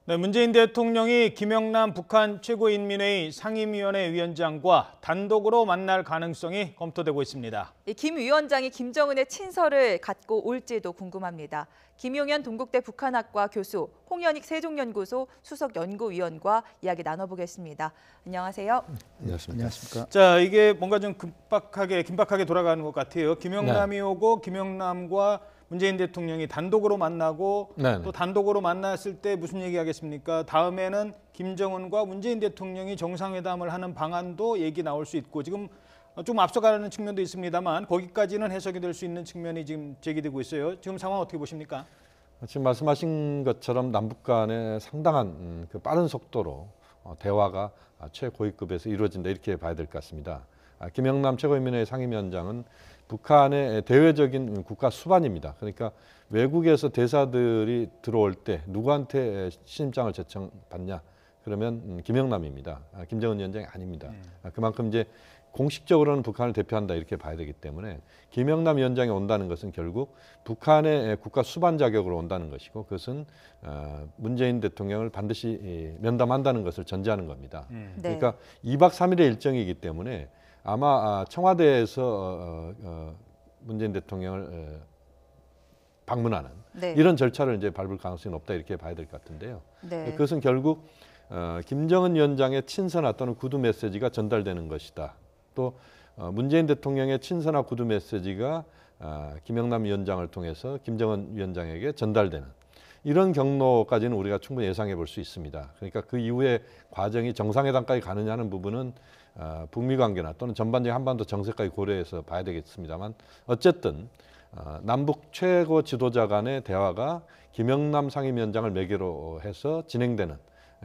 네, 문재인 대통령이 김영남 북한 최고인민회의 상임위원회 위원장과 단독으로 만날 가능성이 검토되고 있습니다. 김 위원장이 김정은의 친서를 갖고 올지도 궁금합니다. 김용현 동국대 북한학과 교수, 홍현익 세종연구소 수석연구위원과 이야기 나눠보겠습니다. 안녕하세요. 안녕하십니까. 자, 이게 뭔가 좀 긴박하게 돌아가는 것 같아요. 김영남이 오고 김영남과 문재인 대통령이 단독으로 만나고 또 단독으로 만났을 때 무슨 얘기하겠습니까? 다음에는 김정은과 문재인 대통령이 정상회담을 하는 방안도 얘기 나올 수 있고 지금 좀 앞서가는 측면도 있습니다만 거기까지는 해석이 될 수 있는 측면이 지금 제기되고 있어요. 지금 상황 어떻게 보십니까? 지금 말씀하신 것처럼 남북 간에 상당한 그 빠른 속도로 대화가 최고위급에서 이루어진다 이렇게 봐야 될 것 같습니다. 김영남 최고인민회의 상임위원장은 북한의 대외적인 국가 수반입니다. 그러니까 외국에서 대사들이 들어올 때 누구한테 신임장을 제청받냐? 그러면 김영남입니다. 김정은 위원장이 아닙니다. 그만큼 이제 공식적으로는 북한을 대표한다 이렇게 봐야 되기 때문에 김영남 위원장이 온다는 것은 결국 북한의 국가 수반 자격으로 온다는 것이고 그것은 문재인 대통령을 반드시 면담한다는 것을 전제하는 겁니다. 그러니까 2박 3일의 일정이기 때문에 아마 청와대에서 문재인 대통령을 방문하는 이런 절차를 이제 밟을 가능성이 높다 이렇게 봐야 될 것 같은데요. 그것은 결국 김정은 위원장의 친서나 또는 구두 메시지가 전달되는 것이다. 또 문재인 대통령의 친서나 구두 메시지가 김영남 위원장을 통해서 김정은 위원장에게 전달되는 이런 경로까지는 우리가 충분히 예상해 볼 수 있습니다. 그러니까 그 이후에 과정이 정상회담까지 가느냐는 부분은 북미 관계나 또는 전반적인 한반도 정세까지 고려해서 봐야 되겠습니다만 어쨌든 남북 최고 지도자 간의 대화가 김영남 상임위원장을 매개로 해서 진행되는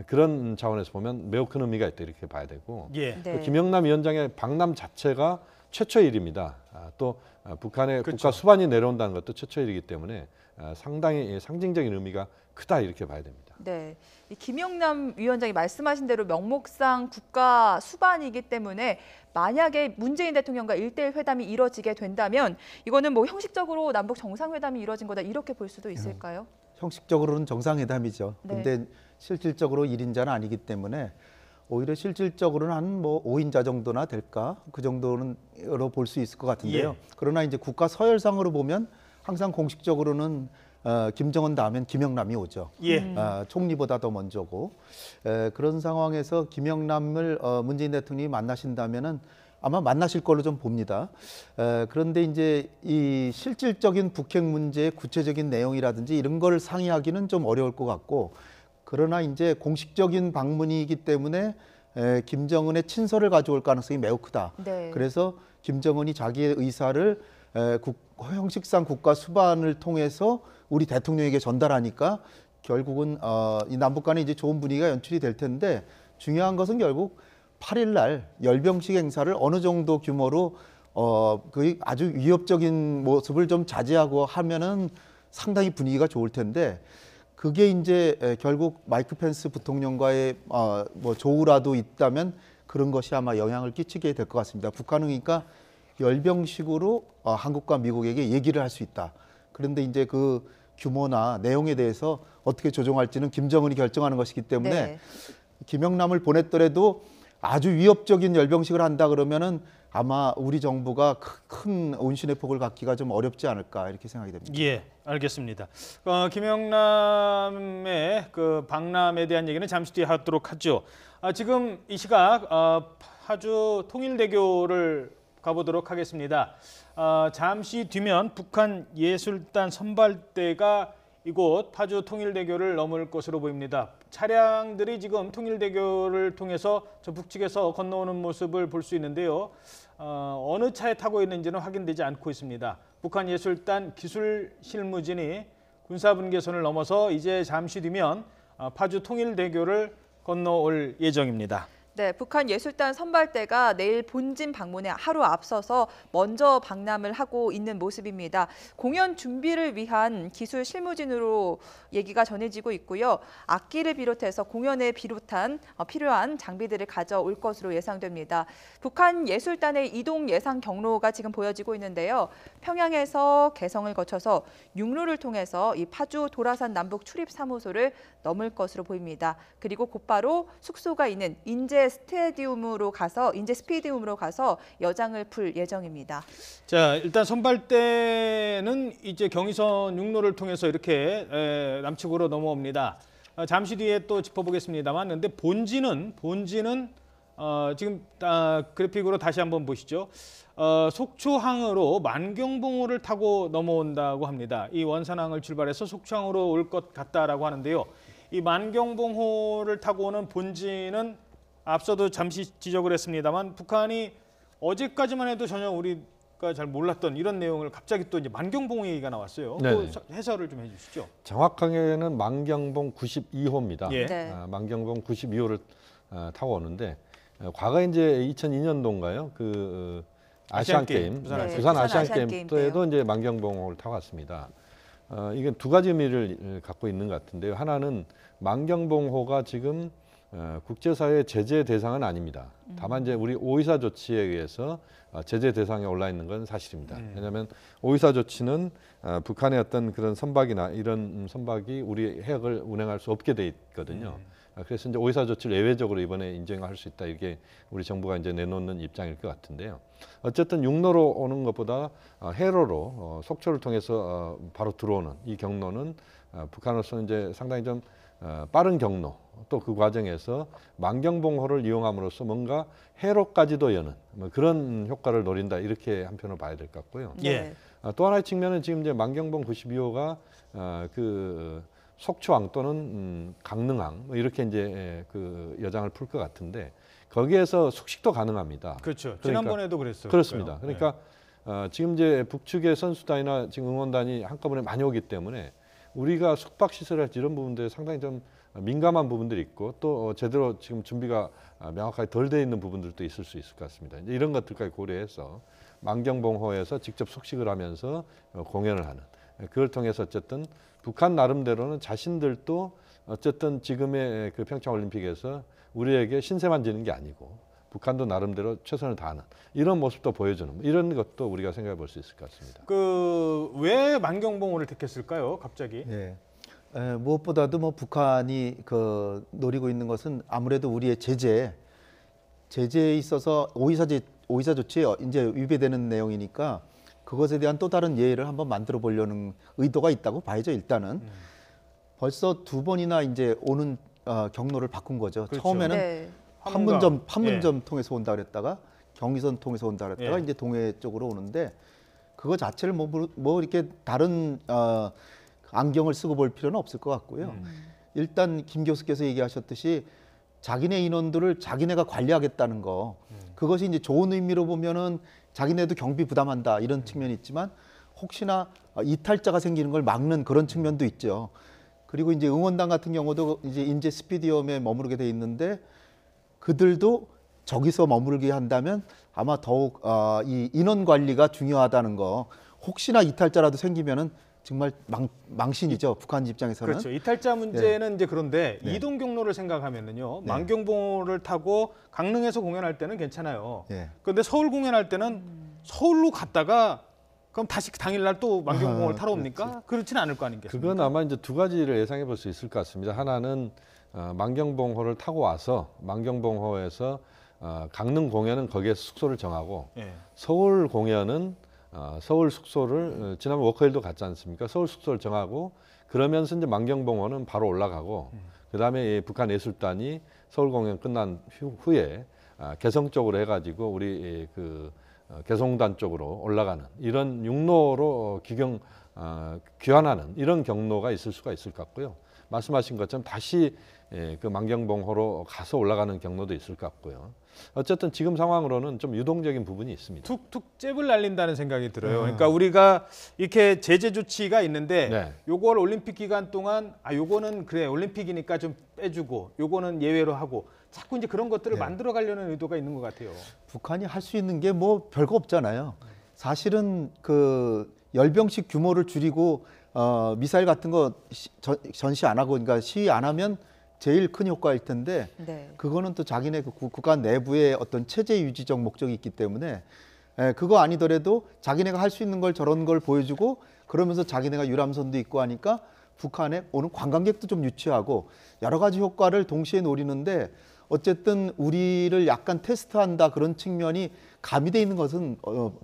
그런 차원에서 보면 매우 큰 의미가 있다 이렇게 봐야 되고 또 김영남 위원장의 방남 자체가 최초의 일입니다. 또 북한의 국가 수반이 내려온다는 것도 최초의 일이기 때문에 상당히 상징적인 의미가 크다 이렇게 봐야 됩니다. 네, 이 김영남 위원장이 말씀하신 대로 명목상 국가 수반이기 때문에 만약에 문재인 대통령과 1대1 회담이 이뤄지게 된다면 이거는 뭐 형식적으로 남북 정상회담이 이뤄진 거다 이렇게 볼 수도 있을까요? 형식적으로는 정상회담이죠. 근데 실질적으로 1인자는 아니기 때문에 오히려 실질적으로는 한 뭐 5인자 정도나 될까? 그 정도로 볼 수 있을 것 같은데요. 그러나 이제 국가 서열상으로 보면 항상 공식적으로는 김정은 다음엔 김영남이 오죠. 총리보다 더 먼저고 그런 상황에서 김영남을 문재인 대통령이 만나신다면은 아마 만나실 걸로 좀 봅니다. 그런데 이제 이 실질적인 북핵 문제의 구체적인 내용이라든지 이런 걸 상의하기는 좀 어려울 것 같고 그러나 이제 공식적인 방문이기 때문에 김정은의 친서를 가져올 가능성이 매우 크다. 그래서 김정은이 자기의 의사를 형식상 국가 수반을 통해서 우리 대통령에게 전달하니까 결국은 이 남북 간에 이제 좋은 분위기가 연출이 될 텐데 중요한 것은 결국 8일 날 열병식 행사를 어느 정도 규모로 그 아주 위협적인 모습을 좀 자제하고 하면은 상당히 분위기가 좋을 텐데 그게 이제 결국 마이크 펜스 부통령과의 뭐 조우라도 있다면 그런 것이 아마 영향을 끼치게 될 것 같습니다. 북한은 그러니까 열병식으로 한국과 미국에게 얘기를 할 수 있다. 그런데 이제 그 규모나 내용에 대해서 어떻게 조정할지는 김정은이 결정하는 것이기 때문에 김영남을 보냈더라도 아주 위협적인 열병식을 한다 그러면은 아마 우리 정부가 큰 온신의 폭을 갖기가 좀 어렵지 않을까 이렇게 생각이 됩니다. 예, 알겠습니다. 김영남의 그 방남에 대한 얘기는 잠시 뒤에 하도록 하죠. 지금 이 시각 파주 통일대교를 가보도록 하겠습니다. 잠시 뒤면 북한 예술단 선발대가 이곳 파주 통일대교를 넘을 것으로 보입니다. 차량들이 지금 통일대교를 통해서 저 북측에서 건너오는 모습을 볼 수 있는데요. 어느 차에 타고 있는지는 확인되지 않고 있습니다. 북한 예술단 기술실무진이 군사분계선을 넘어서 이제 잠시 뒤면 파주 통일대교를 건너올 예정입니다. 네, 북한 예술단 선발대가 내일 본진 방문에 하루 앞서서 먼저 방남을 하고 있는 모습입니다. 공연 준비를 위한 기술 실무진으로 얘기가 전해지고 있고요. 악기를 비롯해서 공연에 필요한 장비들을 가져올 것으로 예상됩니다. 북한 예술단의 이동 예상 경로가 지금 보여지고 있는데요. 평양에서 개성을 거쳐서 육로를 통해서 이 파주 도라산 남북 출입 사무소를 넘을 것으로 보입니다. 그리고 곧바로 숙소가 있는 인제 스피디움으로 가서 여장을 풀 예정입니다. 자, 일단 선발대는 이제 경의선 육로를 통해서 이렇게 남측으로 넘어옵니다. 잠시 뒤에 또 짚어보겠습니다만, 근데 본진은 지금 그래픽으로 다시 한번 보시죠. 속초항으로 만경봉호를 타고 넘어온다고 합니다. 이 원산항을 출발해서 속초항으로 올 것 같다라고 하는데요. 이 만경봉호를 타고 오는 본진은 앞서도 잠시 지적을 했습니다만 북한이 어제까지만 해도 전혀 우리가 잘 몰랐던 이런 내용을 갑자기 또 이제 만경봉호 얘기가 나왔어요. 네네. 또 해설을 좀 해주시죠. 정확하게는 만경봉 92호입니다. 예. 네. 만경봉 92호를 타고 오는데 과거 이제 2002년도인가요? 그 아시안 게임, 부산 부산 아시안 아시안 게임 게임 때도 이제 만경봉호를 타고 왔습니다. 이게 두 가지 의미를 갖고 있는 것 같은데요. 하나는 만경봉호가 지금 국제사회 제재 대상은 아닙니다. 다만 이제 우리 오이사 조치에 의해서 제재 대상에 올라 있는 건 사실입니다. 왜냐하면 오이사 조치는 북한의 어떤 그런 선박이나 이런 선박이 우리 해역을 운행할 수 없게 돼 있거든요. 그래서 이제 오이사 조치를 예외적으로 이번에 인정할 수 있다, 이게 우리 정부가 이제 내놓는 입장일 것 같은데요. 어쨌든 육로로 오는 것보다 해로로 속초를 통해서 바로 들어오는 이 경로는 북한으로서는 이제 상당히 좀 빠른 경로, 또 그 과정에서 만경봉호를 이용함으로써 뭔가 해로까지도 여는 뭐 그런 효과를 노린다, 이렇게 한편으로 봐야 될 것 같고요. 예. 또 하나의 측면은 지금 이제 만경봉 92호가 그 속초항 또는 강릉항 뭐 이렇게 이제 그 여장을 풀 것 같은데 거기에서 숙식도 가능합니다. 그렇죠. 그러니까, 지난번에도 그랬어요. 그렇습니다. 그러니까 지금 이제 북측의 선수단이나 지금 응원단이 한꺼번에 많이 오기 때문에 우리가 숙박 시설이랄지 이런 부분들에 상당히 좀 민감한 부분들이 있고 또 제대로 지금 준비가 명확하게 덜 돼 있는 부분들도 있을 수 있을 것 같습니다. 이제 이런 것들까지 고려해서 만경봉호에서 직접 숙식을 하면서 공연을 하는, 그걸 통해서 어쨌든 북한 나름대로는 자신들도 어쨌든 지금의 그 평창올림픽에서 우리에게 신세만 지는 게 아니고 북한도 나름대로 최선을 다하는 이런 모습도 보여주는, 이런 것도 우리가 생각해 볼 수 있을 것 같습니다. 왜 만경봉호를 택했을까요? 갑자기? 예. 무엇보다도 뭐 북한이 그 노리고 있는 것은 아무래도 우리의 제재에 있어서 오이사 조치에 이제 위배되는 내용이니까 그것에 대한 또 다른 예를 한번 만들어 보려는 의도가 있다고 봐야죠. 일단은 벌써 두 번이나 이제 오는 경로를 바꾼 거죠. 그렇죠. 처음에는 네. 판문점 통해서 온다 그랬다가 경의선 통해서 온다 그랬다가 예. 이제 동해 쪽으로 오는데 그거 자체를 뭐 이렇게 다른 안경을 쓰고 볼 필요는 없을 것 같고요. 일단 김 교수께서 얘기하셨듯이 자기네 인원들을 자기네가 관리하겠다는 거, 그것이 이제 좋은 의미로 보면은 자기네도 경비 부담한다 이런 측면이 있지만 혹시나 이탈자가 생기는 걸 막는 그런 측면도 있죠. 그리고 이제 응원단 같은 경우도 이제 인제 스피디움에 머무르게 돼 있는데 그들도 저기서 머무르게 한다면 아마 더욱 이 인원 관리가 중요하다는 거, 혹시나 이탈자라도 생기면은 정말 망신이죠. 북한 입장에서는. 그렇죠. 이탈자 문제는 이제 그런데 네. 이동 경로를 생각하면은요. 네. 만경봉호를 타고 강릉에서 공연할 때는 괜찮아요. 네. 그런데 서울 공연할 때는 서울로 갔다가 그럼 다시 당일날 또 만경봉호를 타러 옵니까? 그렇지는 않을 거 아니겠습니까? 그건 아마 이제 두 가지를 예상해 볼 수 있을 것 같습니다. 하나는 만경봉호를 타고 와서 만경봉호에서 강릉 공연은 거기에서 숙소를 정하고 예. 서울 공연은 서울 숙소를 지난번 워커힐도 갔지 않습니까? 서울 숙소를 정하고 그러면서 이제 만경봉호는 바로 올라가고 그다음에 북한 예술단이 서울 공연 끝난 후에 개성 쪽으로 해가지고 우리 그 개성단 쪽으로 올라가는 이런 육로로 귀환하는 이런 경로가 있을 수가 있을 것 같고요. 말씀하신 것처럼 다시 그 만경봉호로 가서 올라가는 경로도 있을 것 같고요. 어쨌든 지금 상황으로는 좀 유동적인 부분이 있습니다. 툭툭 잽을 날린다는 생각이 들어요. 그러니까 우리가 이렇게 제재 조치가 있는데 네. 요걸 올림픽 기간 동안 요거는 그래 올림픽이니까 좀 빼주고 요거는 예외로 하고 자꾸 이제 그런 것들을 네. 만들어 가려는 의도가 있는 것 같아요. 북한이 할 수 있는 게 뭐 별거 없잖아요. 사실은 그 열병식 규모를 줄이고 미사일 같은 거 전시 안 하고 그러니까 시위 안 하면 제일 큰 효과일 텐데 네. 그거는 또 자기네 그 국가 내부의 어떤 체제 유지적 목적이 있기 때문에 그거 아니더라도 자기네가 할 수 있는 걸 저런 걸 보여주고 그러면서 자기네가 유람선도 있고 하니까 북한에 오는 관광객도 좀 유치하고 여러 가지 효과를 동시에 노리는데 어쨌든 우리를 약간 테스트한다 그런 측면이 가미돼 있는 것은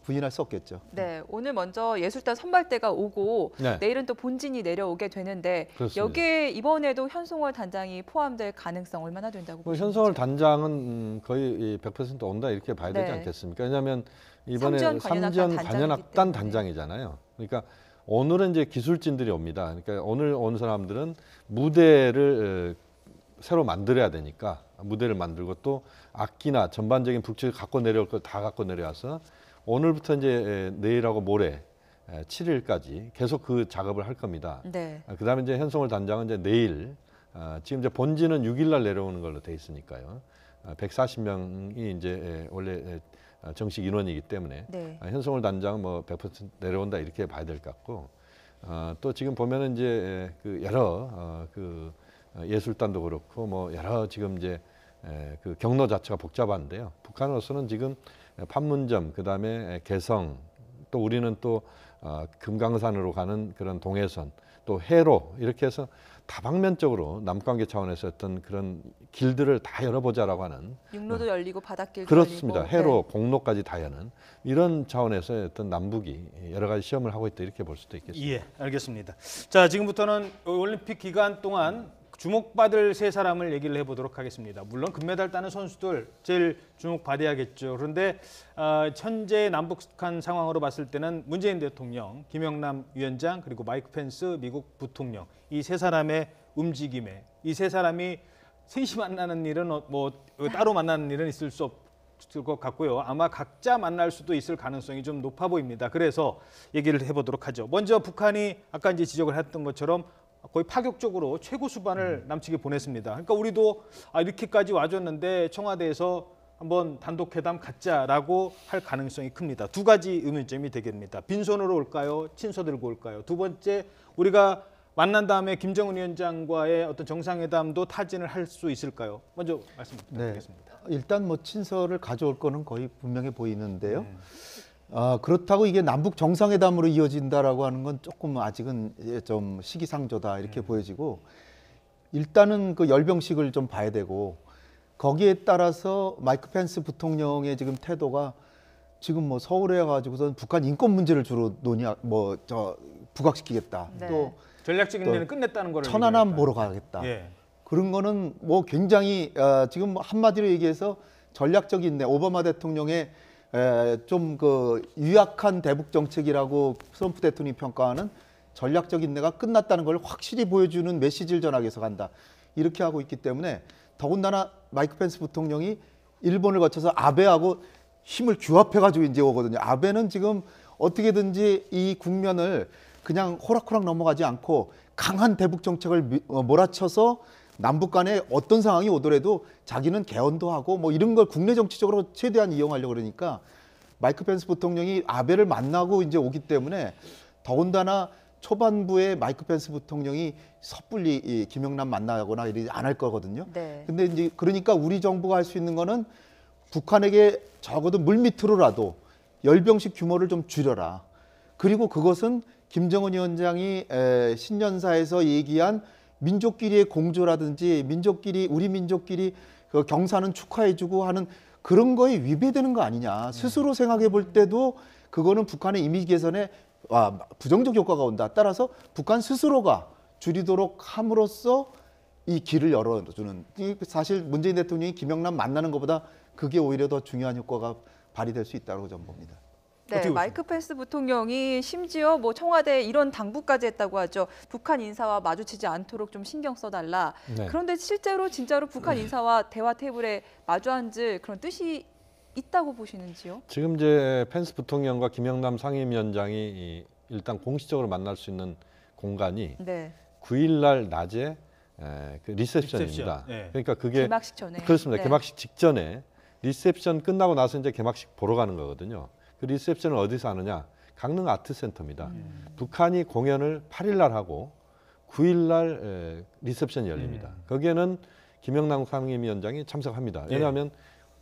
부인할 수 없겠죠. 네, 오늘 먼저 예술단 선발대가 오고 네. 내일은 또 본진이 내려오게 되는데 그렇습니다. 여기에 이번에도 현송월 단장이 포함될 가능성 얼마나 된다고 보십니까? 현성월 단장은 거의 100% 온다 이렇게 봐야 되지 네. 않겠습니까? 왜냐하면 이번에 삼전 관현악단 삼전 관현악단 단장이기 단장이잖아요. 그러니까 오늘은 이제 기술진들이 옵니다. 그러니까 오늘 온 사람들은 무대를 새로 만들어야 되니까 무대를 만들고 또 악기나 전반적인 북측을 갖고 내려올 걸 다 갖고 내려와서 오늘부터 이제 내일하고 모레 7일까지 계속 그 작업을 할 겁니다. 네. 그다음에 이제 현송월 단장은 이제 내일 지금 이제 본진은 6일 날 내려오는 걸로 돼 있으니까요. 140명이 이제 원래 정식 인원이기 때문에 네. 현송월 단장은 뭐 100% 내려온다 이렇게 봐야 될 것 같고 또 지금 보면은 이제 그 여러 그 예술단도 그렇고 뭐 여러 지금 이제 그 경로 자체가 복잡한데요. 북한으로서는 지금 판문점 그다음에 개성 또 우리는 또 금강산으로 가는 그런 동해선 또 해로 이렇게 해서 다방면적으로 남북관계 차원에서 어떤 그런 길들을 다 열어보자라고 하는 육로도 열리고 바닷길도 그렇습니다. 열리고. 해로 공로까지 다 여는 이런 차원에서 어떤 남북이 여러 가지 시험을 하고 있다 이렇게 볼 수도 있겠습니다. 예, 알겠습니다. 자, 지금부터는 올림픽 기간 동안 주목받을 세 사람을 얘기를 해보도록 하겠습니다. 물론 금메달 따는 선수들 제일 주목받아야겠죠. 그런데 현재 남북한 상황으로 봤을 때는 문재인 대통령, 김영남 위원장 그리고 마이크 펜스 미국 부통령 이 세 사람의 움직임에 이 세 사람이 셋이 만나는 일은 뭐 따로 만나는 일은 있을 수 없을 것 같고요. 아마 각자 만날 수도 있을 가능성이 좀 높아 보입니다. 그래서 얘기를 해보도록 하죠. 먼저 북한이 아까 이제 지적을 했던 것처럼 거의 파격적으로 최고 수반을 남측에 보냈습니다. 그러니까 우리도 이렇게까지 와줬는데 청와대에서 한번 단독 회담 갖자라고 할 가능성이 큽니다. 두 가지 의문점이 되겠습니다. 빈손으로 올까요? 친서 들고 올까요? 두 번째, 우리가 만난 다음에 김정은 위원장과의 어떤 정상회담도 타진을 할 수 있을까요? 먼저 말씀 부탁드리겠습니다. 일단 뭐 친서를 가져올 거는 거의 분명해 보이는데요. 그렇다고 이게 남북 정상회담으로 이어진다라고 하는 건 조금 아직은 좀 시기상조다 이렇게 보여지고 일단은 그 열병식을 좀 봐야 되고 거기에 따라서 마이크 펜스 부통령의 지금 태도가 지금 뭐 서울에 가지고선 북한 인권 문제를 주로 부각시키겠다. 네. 또 전략적인 면은 끝냈다는 거를 천안함 얘기할까요? 보러 가겠다. 예. 그런 거는 뭐 굉장히 지금 한마디로 얘기해서 전략적인 오바마 대통령의 좀 그 유약한 대북 정책이라고 트럼프 대통령이 평가하는 전략적인 내가 끝났다는 걸 확실히 보여주는 메시지를 전하기 위해서 간다. 이렇게 하고 있기 때문에 더군다나 마이크 펜스 부통령이 일본을 거쳐서 아베하고 힘을 규합해가지고 이제 오거든요. 아베는 지금 어떻게든지 이 국면을 그냥 호락호락 넘어가지 않고 강한 대북 정책을 몰아쳐서 남북 간에 어떤 상황이 오더라도 자기는 개헌도 하고 뭐 이런 걸 국내 정치적으로 최대한 이용하려고 그러니까 마이크 펜스 부통령이 아베를 만나고 이제 오기 때문에 더군다나 초반부에 마이크 펜스 부통령이 섣불리 이 김영남 만나거나 이러지 않을 거거든요. 네. 근데 이제 그러니까 우리 정부가 할 수 있는 거는 북한에게 적어도 물밑으로라도 열병식 규모를 좀 줄여라. 그리고 그것은 김정은 위원장이 신년사에서 얘기한 민족끼리의 공조라든지 우리 민족끼리 그 경사는 축하해주고 하는 그런 거에 위배되는 거 아니냐. 스스로 생각해 볼 때도 그거는 북한의 이미지 개선에 부정적 효과가 온다. 따라서 북한 스스로가 줄이도록 함으로써 이 길을 열어주는. 사실 문재인 대통령이 김영남 만나는 것보다 그게 오히려 더 중요한 효과가 발휘될 수 있다고 저는 봅니다. 네, 어떻게 마이크 펜스 부통령이 심지어 뭐 청와대에 이런 당부까지 했다고 하죠. 북한 인사와 마주치지 않도록 좀 신경 써달라. 네. 그런데 실제로 진짜로 북한 인사와 대화 테이블에 마주 앉을 그런 뜻이 있다고 보시는지요? 지금 이제 펜스 부통령과 김영남 상임위원장이 일단 공식적으로 만날 수 있는 공간이 네, 9일 날 낮에 그 리셉션입니다. 리셉션, 예. 그러니까 그게 개막식 전에. 그렇습니다. 네. 개막식 직전에 리셉션 끝나고 나서 이제 개막식 보러 가는 거거든요. 그 리셉션을 어디서 하느냐? 강릉 아트센터입니다. 북한이 공연을 8일 날 하고 9일 날 리셉션이 열립니다. 거기에는 김영남 상임위원장이 참석합니다. 왜냐하면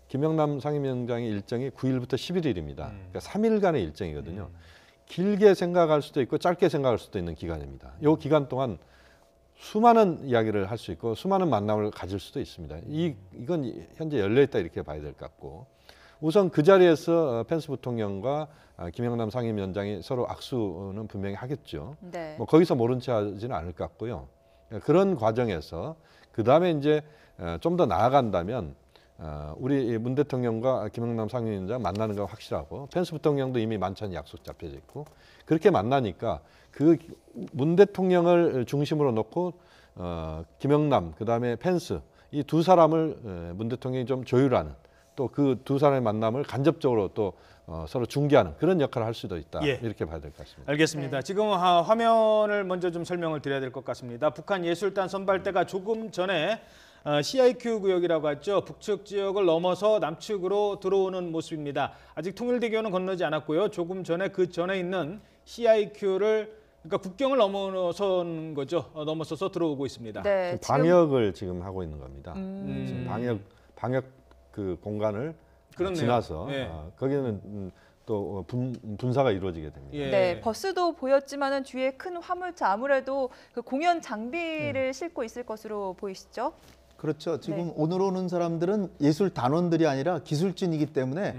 김영남 상임위원장의 일정이 9일부터 11일입니다. 그러니까 3일간의 일정이거든요. 길게 생각할 수도 있고 짧게 생각할 수도 있는 기간입니다. 이 기간 동안 수많은 이야기를 할 수 있고 수많은 만남을 가질 수도 있습니다. 이건 현재 열려 있다 이렇게 봐야 될 것 같고, 우선 그 자리에서 펜스 부통령과 김영남 상임위원장이 서로 악수는 분명히 하겠죠. 네. 뭐 거기서 모른 체 하지는 않을 것 같고요. 그런 과정에서 그 다음에 이제 좀 더 나아간다면 우리 문 대통령과 김영남 상임위원장 만나는 건 확실하고, 펜스 부통령도 이미 만찬 약속 잡혀져 있고, 그렇게 만나니까 그 문 대통령을 중심으로 놓고 김영남 그다음에 펜스 이 두 사람을 문 대통령이 좀 조율하는, 또 그 두 사람의 만남을 간접적으로 또 서로 중개하는 그런 역할을 할 수도 있다. 예. 이렇게 봐야 될 것 같습니다. 알겠습니다. 네. 지금 화면을 먼저 좀 설명을 드려야 될 것 같습니다. 북한 예술단 선발대가 조금 전에 CIQ 구역이라고 하죠. 북측 지역을 넘어서 남측으로 들어오는 모습입니다. 아직 통일대교는 건너지 않았고요. 조금 전에 그 전에 있는 CIQ를 그러니까 국경을 넘어선 거죠. 넘어서서 들어오고 있습니다. 네, 지금 방역을 지금 하고 있는 겁니다. 지금 방역 그 공간을 그렇네요. 지나서 예. 거기는 또 분사가 이루어지게 됩니다. 예. 네, 버스도 보였지만은 뒤에 큰 화물차 아무래도 그 공연 장비를 싣고 있을 것으로 보이시죠? 그렇죠. 지금 네. 오늘 오는 사람들은 예술 단원들이 아니라 기술진이기 때문에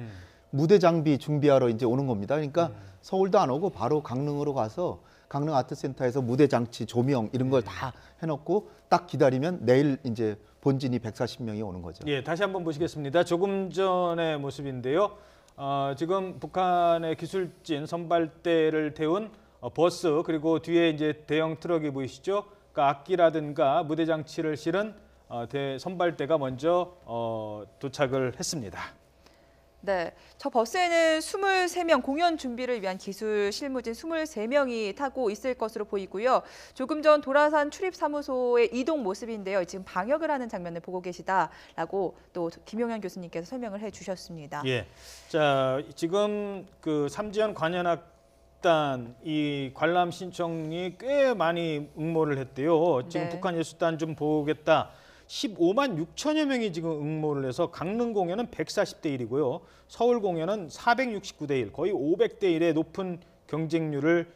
무대 장비 준비하러 이제 오는 겁니다. 그러니까 서울도 안 오고 바로 강릉으로 가서 강릉 아트센터에서 무대 장치, 조명 이런 걸 다 해놓고 딱 기다리면 내일 이제 본진이 140명이 오는 거죠. 예, 다시 한번 보시겠습니다. 조금 전의 모습인데요. 지금 북한의 기술진 선발대를 태운 버스, 그리고 뒤에 이제 대형 트럭이 보이시죠? 그러니까 악기라든가 무대 장치를 실은 선발대가 먼저 도착을 했습니다. 네, 저 버스에는 23명 공연 준비를 위한 기술 실무진 23명이 타고 있을 것으로 보이고요. 조금 전 도라산 출입사무소의 이동 모습인데요. 지금 방역을 하는 장면을 보고 계시다라고 또 김용현 교수님께서 설명을 해주셨습니다. 예, 자 지금 그 삼지연 관현악단 이 관람 신청이 꽤 많이 응모를 했대요. 지금 네. 북한 예술단 좀 보겠다. 15만 6천여 명이 지금 응모를 해서 강릉 공연은 140대 1이고요. 서울 공연은 469대 1, 거의 500대 1의 높은 경쟁률을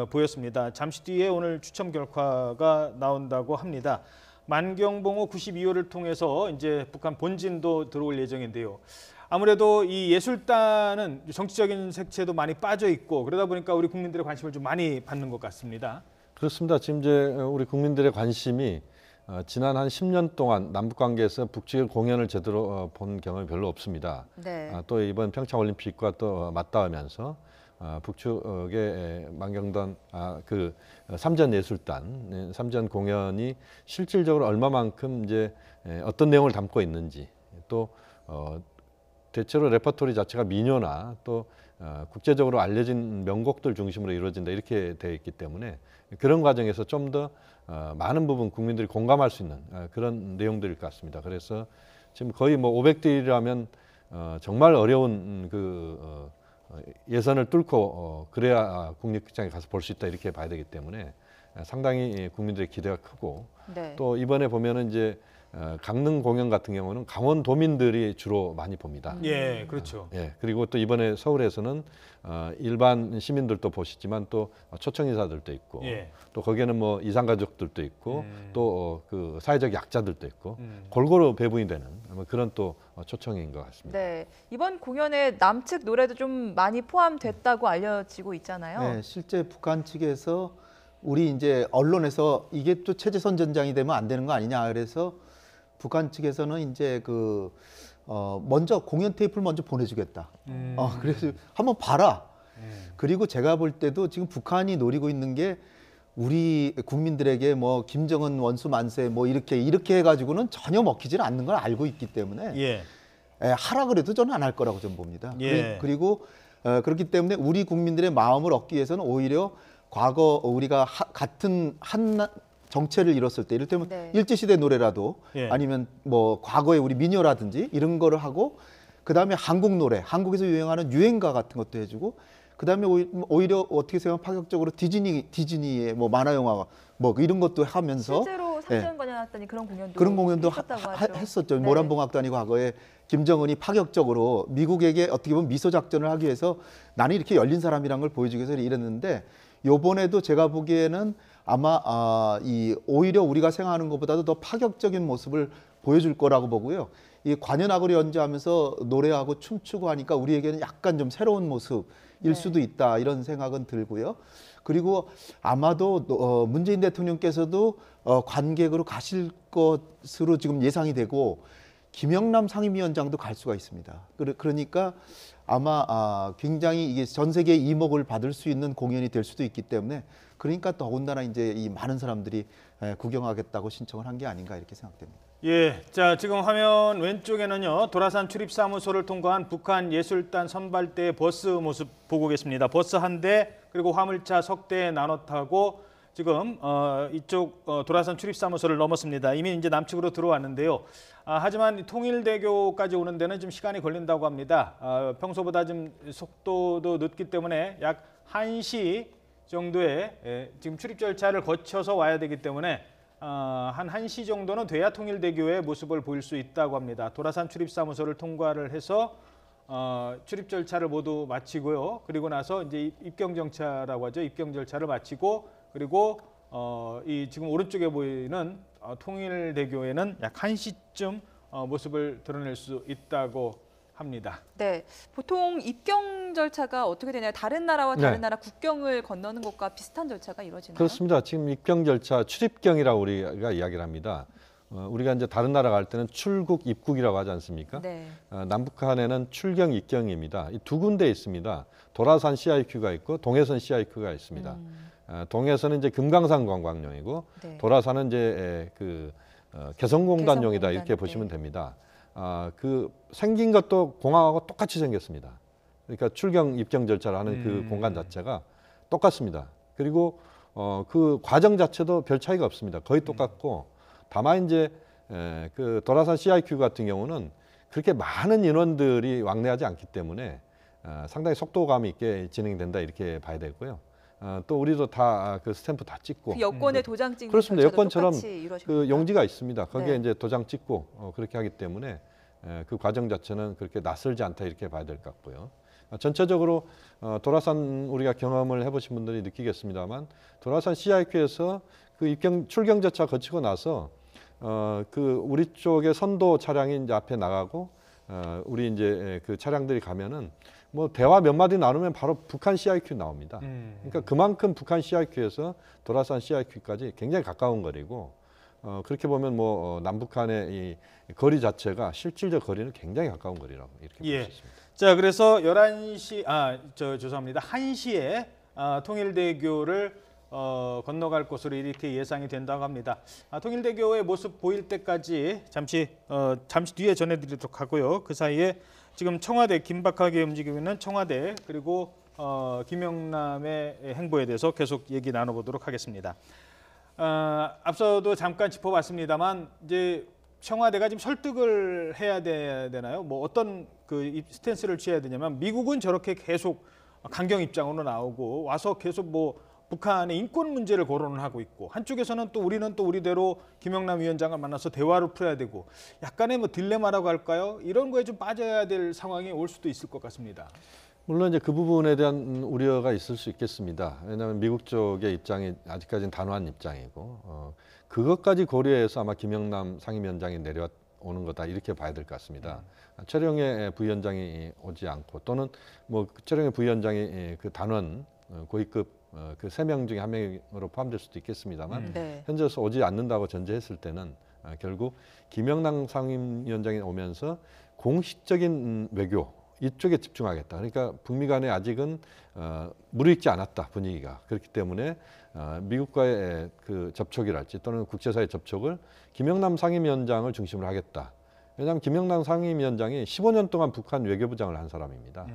보였습니다. 잠시 뒤에 오늘 추첨 결과가 나온다고 합니다. 만경봉호 92호를 통해서 이제 북한 본진도 들어올 예정인데요. 아무래도 이 예술단은 정치적인 색채도 많이 빠져 있고 그러다 보니까 우리 국민들의 관심을 좀 많이 받는 것 같습니다. 그렇습니다. 지금 이제 우리 국민들의 관심이 지난 한 10년 동안 남북 관계에서 북측의 공연을 제대로 본 경험이 별로 없습니다. 네. 또 이번 평창 올림픽과 또 맞닿으면서 북측의 만경단 그 삼전 예술단 삼전 공연이 실질적으로 얼마만큼 이제 어떤 내용을 담고 있는지, 또 대체로 레퍼토리 자체가 민요나 또 국제적으로 알려진 명곡들 중심으로 이루어진다 이렇게 되어 있기 때문에 그런 과정에서 좀 더 많은 부분 국민들이 공감할 수 있는 그런 내용들일 것 같습니다. 그래서 지금 거의 뭐 500대 1이라면 정말 어려운 그 예선을 뚫고 그래야 국립극장에 가서 볼 수 있다 이렇게 봐야 되기 때문에 상당히 국민들의 기대가 크고, 네. 또 이번에 보면은 이제 강릉 공연 같은 경우는 강원도민들이 주로 많이 봅니다. 예, 그렇죠. 예, 그리고 또 이번에 서울에서는 일반 시민들도 보시지만 또 초청 인사들도 있고, 예. 또 거기에는 뭐 이산 가족들도 있고, 또 그 사회적 약자들도 있고, 음. 골고루 배분이 되는 그런 또 초청인 것 같습니다. 네, 이번 공연에 남측 노래도 좀 많이 포함됐다고 알려지고 있잖아요. 네, 실제 북한 측에서 우리 이제 언론에서 이게 또 체제 선전장이 되면 안 되는 거 아니냐, 그래서 북한 측에서는 이제 그 먼저 공연 테이프를 먼저 보내주겠다. 그래서 한번 봐라. 그리고 제가 볼 때도 지금 북한이 노리고 있는 게 우리 국민들에게 뭐 김정은 원수 만세 뭐 이렇게 예. 해가지고는 전혀 먹히질 않는 걸 알고 있기 때문에 하라 그래도 저는 안 할 거라고 좀 봅니다. 예. 그리고 그렇기 때문에 우리 국민들의 마음을 얻기 위해서는 오히려 과거 우리가 같은 한 정체를 이뤘을 때 이를테면 네. 일제시대 노래라도 예. 아니면 뭐 과거에 우리 민요라든지 이런 거를 하고 그다음에 한국 노래, 한국에서 유행하는 유행가 같은 것도 해주고 그다음에 오히려 어떻게 생각하면 파격적으로 디즈니의 뭐 만화 영화 뭐 이런 것도 하면서 실제로 상징관에 나왔더니 그런 공연도 그런 공연도 있었다고 하죠. 했었죠. 네. 모란봉악단이 과거에 김정은이 파격적으로 미국에게 어떻게 보면 미소 작전을 하기 위해서 나는 이렇게 열린 사람이란 걸 보여주기 위해서 이랬는데 요번에도 제가 보기에는 아마 오히려 우리가 생각하는 것보다도 더 파격적인 모습을 보여줄 거라고 보고요. 이 관현악을 연주하면서 노래하고 춤추고 하니까 우리에게는 약간 좀 새로운 모습일 네. 수도 있다 이런 생각은 들고요. 그리고 아마도 문재인 대통령께서도 관객으로 가실 것으로 지금 예상이 되고 김영남 상임위원장도 갈 수가 있습니다. 그러니까 아마 굉장히 이게 전 세계 이목을 받을 수 있는 공연이 될 수도 있기 때문에 그러니까 더군다나 이제 이 많은 사람들이 구경하겠다고 신청을 한 게 아닌가 이렇게 생각됩니다. 예, 자 지금 화면 왼쪽에는요 도라산 출입사무소를 통과한 북한 예술단 선발대의 버스 모습 보고 계십니다. 버스 한 대 그리고 화물차 석 대 나눠 타고 지금 이쪽 도라산 출입사무소를 넘었습니다. 이미 이제 남측으로 들어왔는데요. 하지만 통일대교까지 오는 데는 좀 시간이 걸린다고 합니다. 평소보다 좀 속도도 늦기 때문에 약 1시 정도에 지금 출입 절차를 거쳐서 와야 되기 때문에 한 1시 정도는 돼야 통일대교의 모습을 보일 수 있다고 합니다. 도라산 출입사무소를 통과를 해서 출입 절차를 모두 마치고요. 그리고 나서 이제 입경 정차라고 하죠. 입경 절차를 마치고 그리고 이 지금 오른쪽에 보이는 통일대교에는 약 1시쯤 모습을 드러낼 수 있다고 합니다. 네, 보통 입경 절차가 어떻게 되나요? 다른 나라와 다른 네. 나라 국경을 건너는 것과 비슷한 절차가 이루어지나요? 그렇습니다. 지금 입경 절차 출입경이라고 우리가 이야기를 합니다. 우리가 이제 다른 나라 갈 때는 출국, 입국이라고 하지 않습니까? 네. 남북한에는 출경, 입경입니다. 이 두 군데 있습니다. 도라산 CIQ가 있고 동해선 CIQ가 있습니다. 동해선은 이제 금강산 관광용이고 네. 도라산은 이제 개성공단용이다 이렇게 네. 보시면 됩니다. 그 생긴 것도 공항하고 똑같이 생겼습니다. 그러니까 출경, 입경 절차를 하는 그 공간 자체가 똑같습니다. 그리고 그 과정 자체도 별 차이가 없습니다. 거의 똑같고 다만 이제 그 도라산 CIQ 같은 경우는 그렇게 많은 인원들이 왕래하지 않기 때문에 상당히 속도감 있게 진행된다 이렇게 봐야 되고요. 또 우리도 다 그 스탬프 다 찍고 그 여권에 도장 찍는 그렇습니다. 절차도 여권처럼 똑같이 이루어집니다. 그 용지가 있습니다. 거기에 네. 이제 도장 찍고 그렇게 하기 때문에 그 과정 자체는 그렇게 낯설지 않다 이렇게 봐야 될 것 같고요. 전체적으로 도라산 우리가 경험을 해보신 분들이 느끼겠습니다만 도라산 CIQ에서 그 입경 출경 절차 거치고 나서 그 우리 쪽에 선도 차량이 이제 앞에 나가고 우리 이제 그 차량들이 가면은 뭐 대화 몇 마디 나누면 바로 북한 CIQ 나옵니다. 그러니까 그만큼 북한 CIQ에서 도라산 CIQ까지 굉장히 가까운 거리고 그렇게 보면 뭐 남북한의 이 거리 자체가 실질적 거리는 굉장히 가까운 거리라고 이렇게 볼 수 예. 있습니다. 자 그래서 11시 죄송합니다. 1시에 통일대교를 건너갈 것으로 이렇게 예상이 된다고 합니다. 통일대교의 모습 보일 때까지 잠시 뒤에 전해드리도록 하고요. 그 사이에 지금 청와대 긴박하게 움직이고 있는 청와대 그리고 김영남의 행보에 대해서 계속 얘기 나눠보도록 하겠습니다. 앞서도 잠깐 짚어봤습니다만 이제 청와대가 지금 설득을 해야 되나요? 뭐 어떤 그 스탠스를 취해야 되냐면 미국은 저렇게 계속 강경 입장으로 나오고 와서 계속 뭐 북한의 인권 문제를 거론을 하고 있고 한쪽에서는 또 우리는 또 우리대로 김영남 위원장을 만나서 대화를 풀어야 되고 약간의 뭐 딜레마라고 할까요? 이런 거에 좀 빠져야 될 상황이 올 수도 있을 것 같습니다. 물론 이제 그 부분에 대한 우려가 있을 수 있겠습니다. 왜냐하면 미국 쪽의 입장이 아직까지는 단호한 입장이고 그것까지 고려해서 아마 김영남 상임위원장이 내려오는 거다 이렇게 봐야 될 것 같습니다. 최령해 부위원장이 오지 않고 또는 뭐 최령해 부위원장이 그 단원 고위급 그 3명 중에 1명으로 포함될 수도 있겠습니다만 네. 현재로서 오지 않는다고 전제했을 때는 결국 김영남 상임위원장이 오면서 공식적인 외교 이쪽에 집중하겠다. 그러니까 북미 간에 아직은 무르익지 않았다 분위기가. 그렇기 때문에 미국과의 그 접촉이랄지 또는 국제사회 접촉을 김영남 상임위원장을 중심으로 하겠다. 왜냐하면 김영남 상임위원장이 15년 동안 북한 외교부장을 한 사람입니다.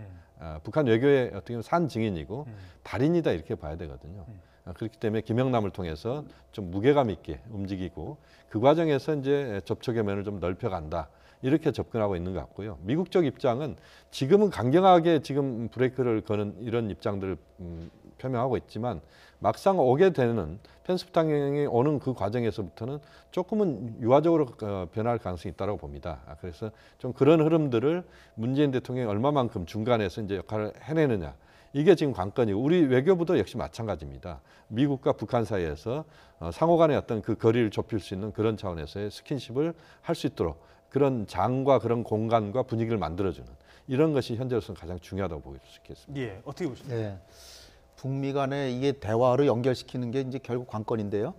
북한 외교의 어떻게 보면 산 증인이고 달인이다 이렇게 봐야 되거든요. 그렇기 때문에 김영남을 통해서 좀 무게감 있게 움직이고 그 과정에서 이제 접촉의 면을 좀 넓혀간다. 이렇게 접근하고 있는 것 같고요. 미국 쪽 입장은 지금은 강경하게 지금 브레이크를 거는 이런 입장들을 표명하고 있지만 막상 오게 되는 펜스 부통령이 오는 그 과정에서부터는 조금은 유화적으로 변할 가능성이 있다고 봅니다. 그래서 좀 그런 흐름들을 문재인 대통령이 얼마만큼 중간에서 이제 역할을 해내느냐. 이게 지금 관건이고 우리 외교부도 역시 마찬가지입니다. 미국과 북한 사이에서 상호 간의 어떤 그 거리를 좁힐 수 있는 그런 차원에서의 스킨십을 할 수 있도록 그런 장과 그런 공간과 분위기를 만들어주는 이런 것이 현재로서는 가장 중요하다고 볼 수 있겠습니다. 예, 어떻게 보십니까? 예. 북미 간에 이게 대화로 연결시키는 게 이제 결국 관건인데요.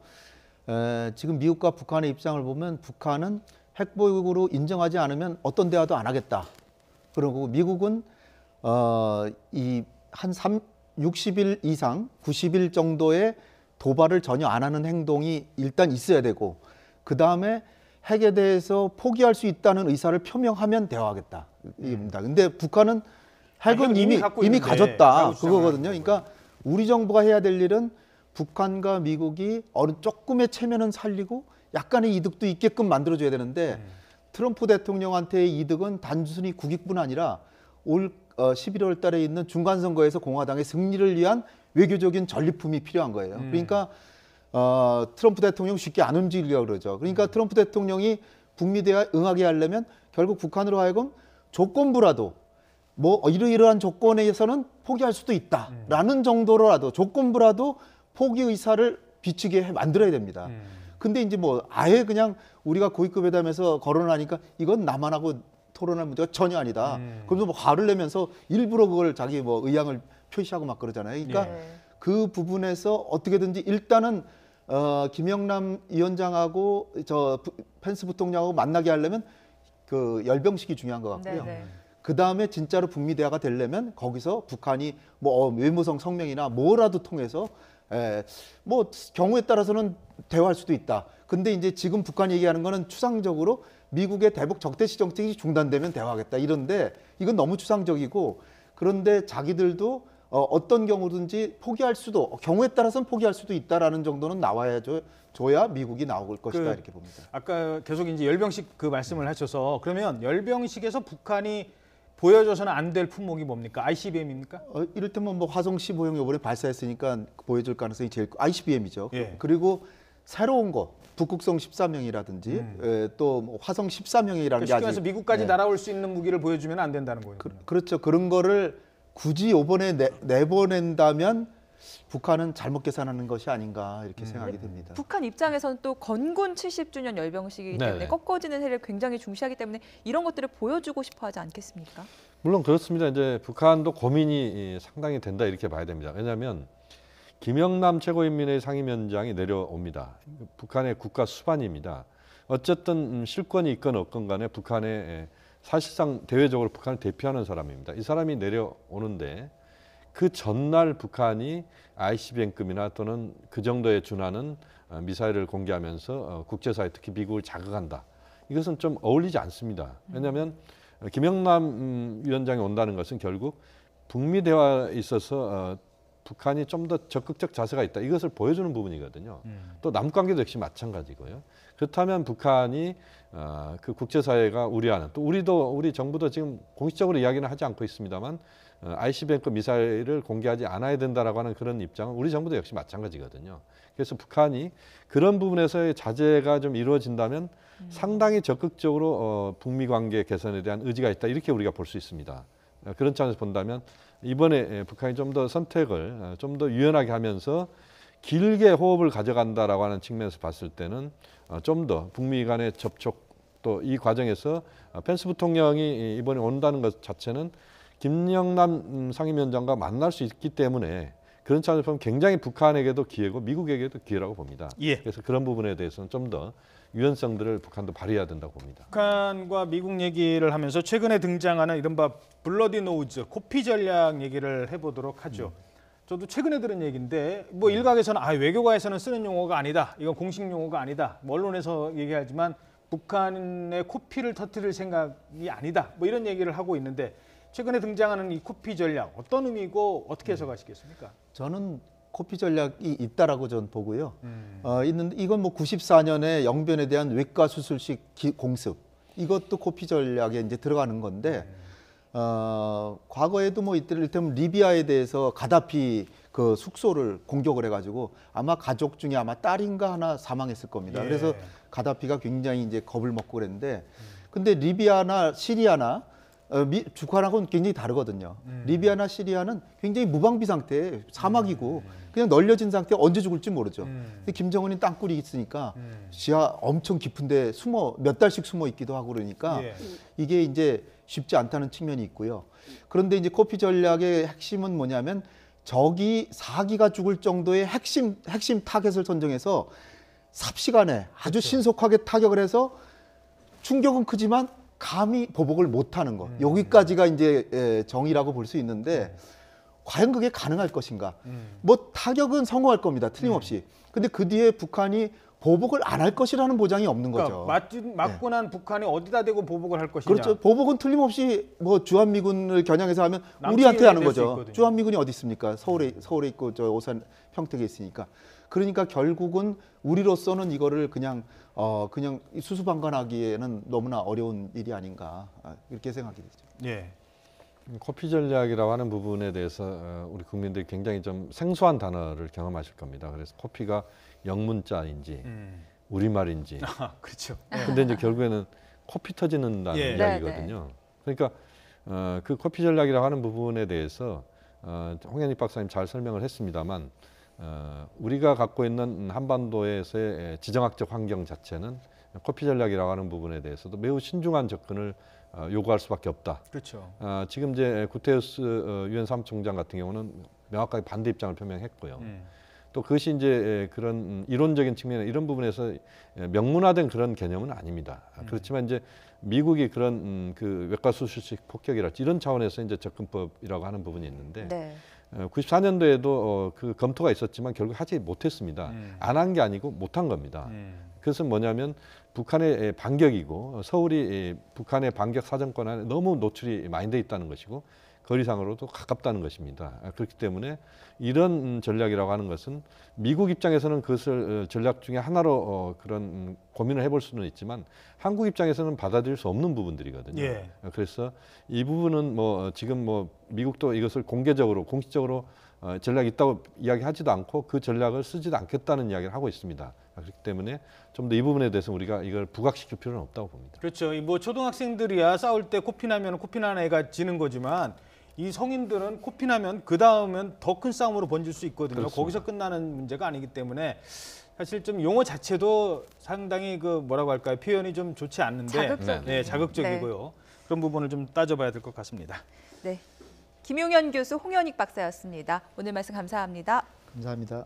지금 미국과 북한의 입장을 보면 북한은 핵보유국으로 인정하지 않으면 어떤 대화도 안 하겠다. 그리고 미국은 한 60일 이상 90일 정도의 도발을 전혀 안 하는 행동이 일단 있어야 되고 그 다음에 핵에 대해서 포기할 수 있다는 의사를 표명하면 대화하겠다. 입니다. 근데 북한은 핵은 이미 가졌다. 그거거든요. 그러니까 우리 정부가 해야 될 일은 북한과 미국이 어느 조금의 체면은 살리고 약간의 이득도 있게끔 만들어줘야 되는데 트럼프 대통령한테의 이득은 단순히 국익뿐 아니라 올 11월 달에 있는 중간선거에서 공화당의 승리를 위한 외교적인 전리품이 필요한 거예요. 그러니까 트럼프 대통령 쉽게 안 움직이려고 그러죠. 그러니까 트럼프 대통령이 북미 대화에 응하게 하려면 결국 북한으로 하여금 조건부라도 뭐 이러이러한 조건에서는 포기할 수도 있다라는 정도로라도 조건부라도 포기 의사를 비추게 만들어야 됩니다. 근데 이제 뭐 아예 그냥 우리가 고위급 회담에서 거론하니까 이건 남한하고 토론할 문제가 전혀 아니다. 그러면서 뭐 화를 내면서 일부러 그걸 자기 뭐 의향을 표시하고 막 그러잖아요. 그러니까 그 부분에서 어떻게든지 일단은 김영남 위원장하고 펜스 부통령하고 만나게 하려면 그 열병식이 중요한 것 같고요. 그 다음에 진짜로 북미 대화가 되려면 거기서 북한이 뭐 외무성 성명이나 뭐라도 통해서 뭐 경우에 따라서는 대화할 수도 있다. 근데 이제 지금 북한이 얘기하는 거는 추상적으로 미국의 대북 적대시 정책이 중단되면 대화하겠다 이런데 이건 너무 추상적이고 그런데 자기들도 어떤 경우든지 포기할 수도 경우에 따라서는 포기할 수도 있다라는 정도는 줘야 미국이 나올 것이다 이렇게 봅니다. 아까 계속 이제 열병식 그 말씀을 하셔서 그러면 열병식에서 북한이 보여줘서는 안 될 품목이 뭡니까? ICBM입니까? 이를테면 뭐 화성 15형 이번에 발사했으니까 보여줄 가능성이 제일 ICBM이죠. 예. 그리고 새로운 거 북극성 13형이라든지 또 뭐 화성 13형이라는 게 쉽게 말해서 미국까지 네. 날아올 수 있는 무기를 보여주면 안 된다는 거예요. 그렇죠. 그런 거를 굳이 이번에 내보낸다면 북한은 잘못 계산하는 것이 아닌가 이렇게 생각이 듭니다. 북한 입장에서는 또 건군 70주년 열병식이기 때문에 네네. 꺾어지는 해를 굉장히 중시하기 때문에 이런 것들을 보여주고 싶어 하지 않겠습니까? 물론 그렇습니다. 이제 북한도 고민이 상당히 된다 이렇게 봐야 됩니다. 왜냐하면 김영남 최고인민회의 상임위원장이 내려옵니다. 북한의 국가 수반입니다. 어쨌든 실권이 있건 없건 간에 북한의 사실상 대외적으로 북한을 대표하는 사람입니다. 이 사람이 내려오는데 그 전날 북한이 ICBM급이나 또는 그 정도에 준하는 미사일을 공개하면서 국제사회 특히 미국을 자극한다. 이것은 좀 어울리지 않습니다. 왜냐하면 김영남 위원장이 온다는 것은 결국 북미 대화에 있어서 북한이 좀 더 적극적 자세가 있다. 이것을 보여주는 부분이거든요. 또 남관계도 역시 마찬가지고요. 그렇다면 북한이 그 국제사회가 우려하는 또 우리 정부도 지금 공식적으로 이야기는 하지 않고 있습니다만 ICBM급 미사일을 공개하지 않아야 된다라고 하는 그런 입장은 우리 정부도 역시 마찬가지거든요. 그래서 북한이 그런 부분에서의 자제가 좀 이루어진다면 상당히 적극적으로 북미 관계 개선에 대한 의지가 있다. 이렇게 우리가 볼 수 있습니다. 그런 차원에서 본다면 이번에 북한이 좀 더 선택을 좀 더 유연하게 하면서 길게 호흡을 가져간다라고 하는 측면에서 봤을 때는 좀 더 북미 간의 접촉 또 이 과정에서 펜스 부통령이 이번에 온다는 것 자체는 김영남 상임위원장과 만날 수 있기 때문에 그런 차원에서 보면 굉장히 북한에게도 기회고 미국에게도 기회라고 봅니다. 예. 그래서 그런 부분에 대해서는 좀 더 유연성들을 북한도 발휘해야 된다고 봅니다. 북한과 미국 얘기를 하면서 최근에 등장하는 이른바 블러디 노우즈, 코피 전략 얘기를 해보도록 하죠. 저도 최근에 들은 얘기인데 뭐 일각에서는 외교가에서는 쓰는 용어가 아니다. 이건 공식 용어가 아니다. 뭐 언론에서 얘기하지만 북한의 코피를 터뜨릴 생각이 아니다. 뭐 이런 얘기를 하고 있는데 최근에 등장하는 이 코피 전략 어떤 의미고 어떻게 해석하시겠습니까? 저는 코피 전략이 있다라고 저는 보고요. 있는데 이건 뭐 94년에 영변에 대한 외과 수술식 공습 이것도 코피 전략에 이제 들어가는 건데 과거에도 뭐 이를테면 리비아에 대해서 가다피 그 숙소를 공격을 해가지고 아마 가족 중에 아마 딸인가 하나 사망했을 겁니다. 예. 그래서 가다피가 굉장히 이제 겁을 먹고 그랬는데 근데 리비아나 시리아나 북한하고는 굉장히 다르거든요. 리비아나 시리아는 굉장히 무방비 상태에 사막이고 그냥 널려진 상태에 언제 죽을지 모르죠. 근데 김정은이 땅굴이 있으니까 지하 엄청 깊은데 몇 달씩 숨어 있기도 하고 그러니까 예. 이게 이제 쉽지 않다는 측면이 있고요. 그런데 이제 코피 전략의 핵심은 뭐냐면 적이 4기가 죽을 정도의 핵심 타겟을 선정해서 삽시간에 아주 신속하게 타격을 해서 충격은 크지만 감히 보복을 못하는 것. 여기까지가 이제 정의라고 볼 수 있는데 과연 그게 가능할 것인가? 뭐 타격은 성공할 겁니다. 틀림없이. 근데 그 뒤에 북한이 보복을 안 할 것이라는 보장이 없는 거죠. 그러니까 맞고 난 북한이 어디다 대고 보복을 할 것이냐. 그렇죠. 보복은 틀림없이 뭐 주한미군을 겨냥해서 하면 남쪽에 우리한테 하는 될 수 거죠. 있거든요. 주한미군이 어디 있습니까? 서울에 있고 저 오산 평택에 있으니까. 그러니까 결국은 우리로서는 이거를 그냥 수수방관하기에는 너무나 어려운 일이 아닌가 이렇게 생각이 되죠. 예. 코피 전략이라고 하는 부분에 대해서 우리 국민들이 굉장히 좀 생소한 단어를 경험하실 겁니다. 그래서 코피가 영문자인지 우리말인지. 그렇죠. 근데 이제 결국에는 코피 터지는다는 예. 이야기거든요. 그러니까 그 코피 전략이라고 하는 부분에 대해서 홍현익 박사님 잘 설명을 했습니다만 우리가 갖고 있는 한반도에서의 지정학적 환경 자체는 코피 전략이라고 하는 부분에 대해서도 매우 신중한 접근을 요구할 수밖에 없다. 그렇죠. 지금 이제 구테우스 유엔 사무총장 같은 경우는 명확하게 반대 입장을 표명했고요. 또 그것이 이제 그런 이론적인 측면에 이런 부분에서 명문화된 그런 개념은 아닙니다. 그렇지만 이제 미국이 그런 그 외과 수술식 폭격이랄지 이런 차원에서 이제 접근법이라고 하는 부분이 있는데. 네. 94년도에도 그 검토가 있었지만 결국 하지 못했습니다. 안 한 게 아니고 못한 겁니다. 그것은 뭐냐면 북한의 반격이고 서울이 북한의 반격 사정권 안에 너무 노출이 많이 돼 있다는 것이고 거리상으로도 가깝다는 것입니다. 그렇기 때문에 이런 전략이라고 하는 것은 미국 입장에서는 그것을 전략 중에 하나로 그런 고민을 해볼 수는 있지만 한국 입장에서는 받아들일 수 없는 부분들이거든요. 예. 그래서 이 부분은 뭐 지금 뭐 미국도 이것을 공식적으로 전략이 있다고 이야기하지도 않고 그 전략을 쓰지도 않겠다는 이야기를 하고 있습니다. 그렇기 때문에 좀 더 이 부분에 대해서 우리가 이걸 부각시킬 필요는 없다고 봅니다. 그렇죠. 뭐 초등학생들이야 싸울 때 코피 나면 코피 나는 애가 지는 거지만 이 성인들은 코피 나면 그 다음은 더 큰 싸움으로 번질 수 있거든요. 그렇습니다. 거기서 끝나는 문제가 아니기 때문에 사실 좀 용어 자체도 상당히 그 뭐라고 할까요? 표현이 좀 좋지 않는데 자극적이에요. 네, 자극적이고요. 그런 부분을 좀 따져봐야 될 것 같습니다. 네. 김용현 교수, 홍현익 박사였습니다. 오늘 말씀 감사합니다. 감사합니다.